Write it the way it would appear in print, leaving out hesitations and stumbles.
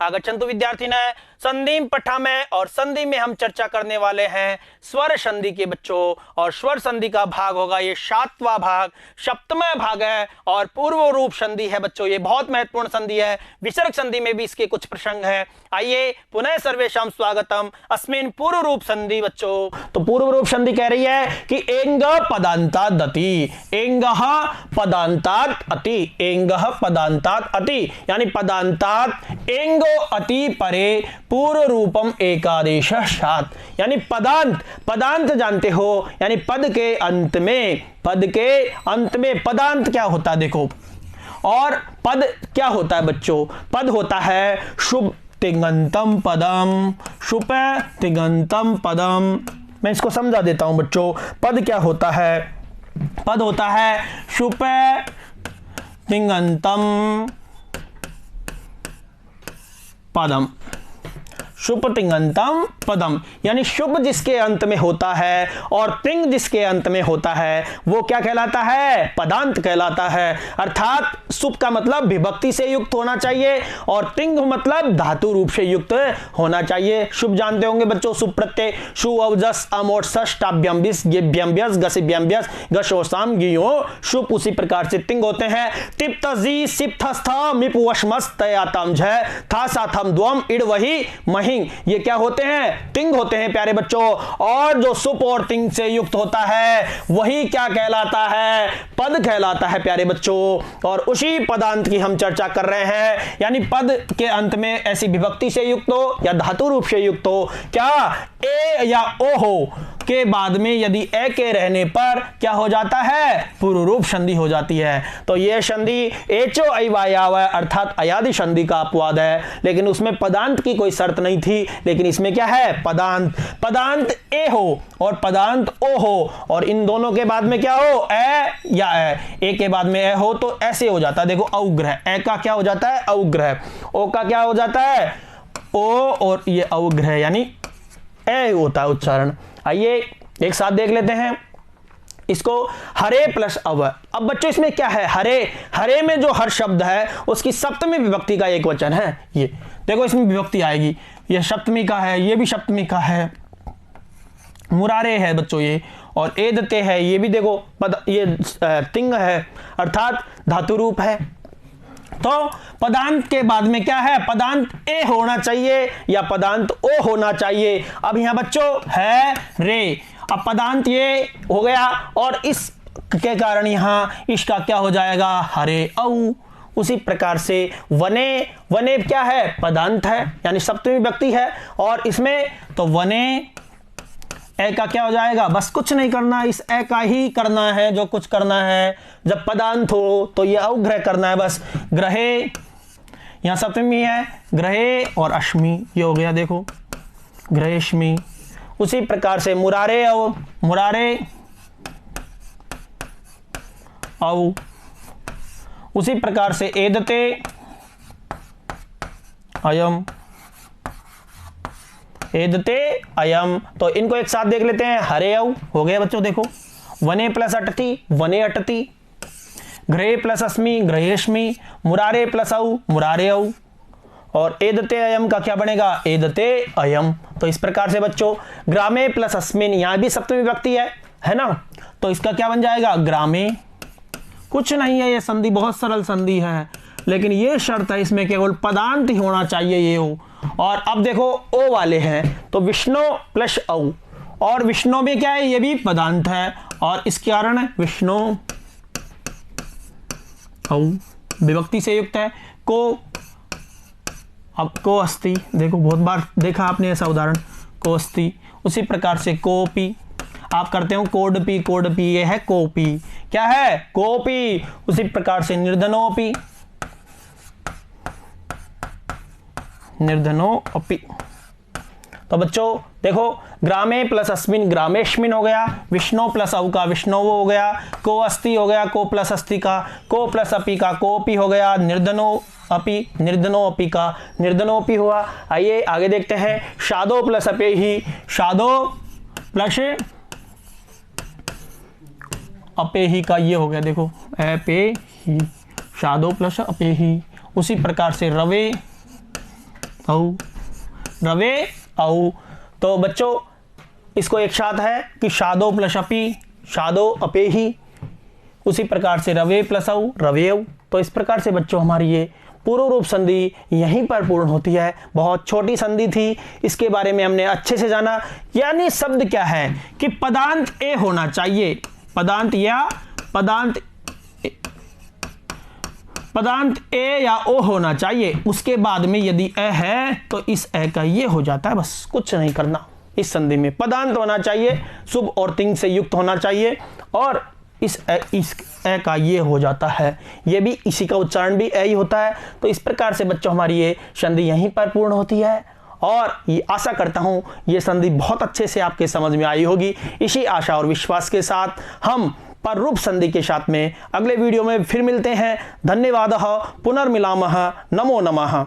आगच्छन्तु विद्यार्थिनः संधि पठामः और संधि में हम चर्चा करने वाले हैं स्वर संधि के बच्चों। और स्वर संधि का भाग होगा ये 7वां भाग, सप्तमः भाग है और पूर्व रूप संधि है बच्चों। ये बहुत महत्वपूर्ण संधि है। विसर्ग संधि में भी इसके कुछ प्रसंग है। आइए पुनः सर्वेषां स्वागतम अस्मिन् पूर्व रूप संधि बच्चों। तो पूर्व रूप संधि कह रही है कि एंग पदांतात् अति, एंग पदांतात् अति, एंग पदांतात् अति यानी पदांतात् एंगो अति परे पूर्व रूपम एकादेश सात यानी पदांत, पदांत जानते हो यानी पद के अंत में, पद के अंत में पदांत क्या होता है देखो। और पद क्या होता है बच्चों, पद होता है शुभ तिङन्तम पदम, शुभ तिङन्तम पदम। मैं इसको समझा देता हूं बच्चों। पद क्या होता है, पद होता है शुभ तिङन्तम पदम, शुभ तिङन्तम पदम यानी शुभ जिसके अंत में होता है और तिंग जिसके अंत में होता है वो क्या कहलाता है, पदांत कहलाता है। अर्थात शुभ का मतलब विभक्ति से युक्त होना चाहिए और तिंग मतलब धातु रूप से युक्त होना चाहिए। शुभ जानते होंगे बच्चों, शुभ प्रत्यय शु अवजस अमोट्स टाभ्यम बिस गेभ्यम व्यस गसिभ्यम व्यस गशोसाम गियो शुभ। उसी प्रकार से तिंग होते हैं तिप तजी सिप थस्थ मिप वशमस तयातम झ था साथम द्वम इड वही महिंग, ये क्या होते हैं, तिंग होते हैं प्यारे बच्चों। और जो सुप और तिंग से युक्त होता है वही क्या कहलाता है, पद कहलाता है प्यारे बच्चों। और उसी पदांत की हम चर्चा कर रहे हैं यानी पद के अंत में ऐसी विभक्ति से युक्त हो या धातु रूप से युक्त हो, क्या ए या ओ हो के बाद में यदि ए के रहने पर क्या हो जाता है, पूर्व रूप संधि हो जाती है। तो यह संधि एचो अयवायाव अर्थात अयादि संधि का अपवाद है, लेकिन उसमें पदांत की कोई शर्त नहीं थी। लेकिन इसमें क्या है, पदांत, पदांत ए हो और पदांत ओ हो और इन दोनों के बाद में क्या हो, ए या ए के बाद में ए हो तो ऐसे हो जाता है देखो अवग्रह। ए का क्या हो जाता है, अवग्रह। ओ का क्या हो जाता है, ओ और ये अवग्रह यानी ए होता है उच्चारण। आइए एक साथ देख लेते हैं इसको, हरे प्लस अव। अब बच्चों इसमें क्या है, हरे, हरे में जो हर शब्द है उसकी सप्तमी विभक्ति का एक वचन है। ये देखो इसमें विभक्ति आएगी, ये सप्तमी का है, ये भी सप्तमी का है। मुरारे है बच्चों ये, और एदते है ये भी देखो पद, ये तिंग है अर्थात धातु रूप है। तो पदांत के बाद में क्या है, पदांत ए होना चाहिए या पदांत ओ होना चाहिए। अब यहां बच्चों है रे, अब पदांत ये हो गया और इस के कारण यहां इसका क्या हो जाएगा, हरे औ। उसी प्रकार से वने, वने क्या है, पदांत है यानी सप्तमी विभक्ति है और इसमें तो वने ए का क्या हो जाएगा, बस कुछ नहीं करना, इस ए का ही करना है जो कुछ करना है। जब पदांत हो तो ये अवग्रह करना है बस। ग्रहे यहां सप्तमी है, ग्रहे और अश्मी ये हो गया देखो ग्रहेश्मी। उसी प्रकार से मुरारे औ, मुरारे औ। उसी प्रकार से एदते अयम, एदते अयम। तो इनको एक साथ देख लेते हैं, हरे औ हो गया बच्चों देखो, वने प्लस अटति वने अटति, ग्रहे प्लस अस्मि ग्रहेश्मि, मुरारे प्लस औ मुरारे औ और एदते अयम का क्या बनेगा, एदते अयम। तो इस प्रकार से बच्चों ग्रामे प्लस अस्मिन, यहां भी सप्तमी विभक्ति है ना, तो इसका क्या बन जाएगा, ग्रामे। कुछ नहीं है, ये संधि बहुत सरल संधि है, लेकिन ये शर्त है इसमें केवल पदांत ही होना चाहिए ये हो। और अब देखो ओ वाले हैं तो विष्णु प्लस औ, और विष्णु में क्या है, ये भी पदांत है और इस कारण विष्णु औ विभक्ति से युक्त है। को, अब को अस्ति, देखो बहुत बार देखा आपने ऐसा उदाहरण, को अस्ति। उसी प्रकार से कोपी, आप करते हो कोडपी, कोडपी ये है कोपी, क्या है, कोपी। उसी प्रकार से निर्धनोपी, निर्धनो अपि। तो बच्चों देखो ग्रामे प्लस अस्मिन ग्रामेश्मिन हो गया, विष्णु प्लस औ का विष्णुवो हो गया, को अस्ति हो गया को प्लस अस्ति का, को प्लस अपि का कोपी हो गया, निर्धनो अपि, निर्धनो अपि का निर्धनोपि हुआ। आइए आगे देखते हैं, शादो प्लस अपे ही, शादो प्लस अपे ही का ये हो गया देखो अपे ही, शादो प्लस अपे ही। उसी प्रकार से रवे औ, रवे औ। तो बच्चों इसको एक साथ है कि शादो प्लस अपी, शादो अपे ही, उसी प्रकार से रवे प्लस औ, रवेव। तो इस प्रकार से बच्चों हमारी ये पूर्व रूप संधि यहीं पर पूर्ण होती है। बहुत छोटी संधि थी, इसके बारे में हमने अच्छे से जाना। यानी शब्द क्या है कि पदांत ए होना चाहिए, पदांत या पदांत ए या ओ होना चाहिए। उसके बाद में यदि ए है तो इस ए का ये हो जाता है, बस कुछ नहीं करना। इस संधि में पदांत होना चाहिए, शुभ और तिंग से युक्त होना चाहिए, और इस ए का ये हो जाता है, ये भी इसी का उच्चारण भी ए ही होता है। तो इस प्रकार से बच्चों हमारी ये संधि यहीं पर पूर्ण होती है, और ये आशा करता हूं ये संधि बहुत अच्छे से आपके समझ में आई होगी। इसी आशा और विश्वास के साथ हम पर रूप संधि के साथ में अगले वीडियो में फिर मिलते हैं। धन्यवाद। पुनर्मिलामः। नमो नमः।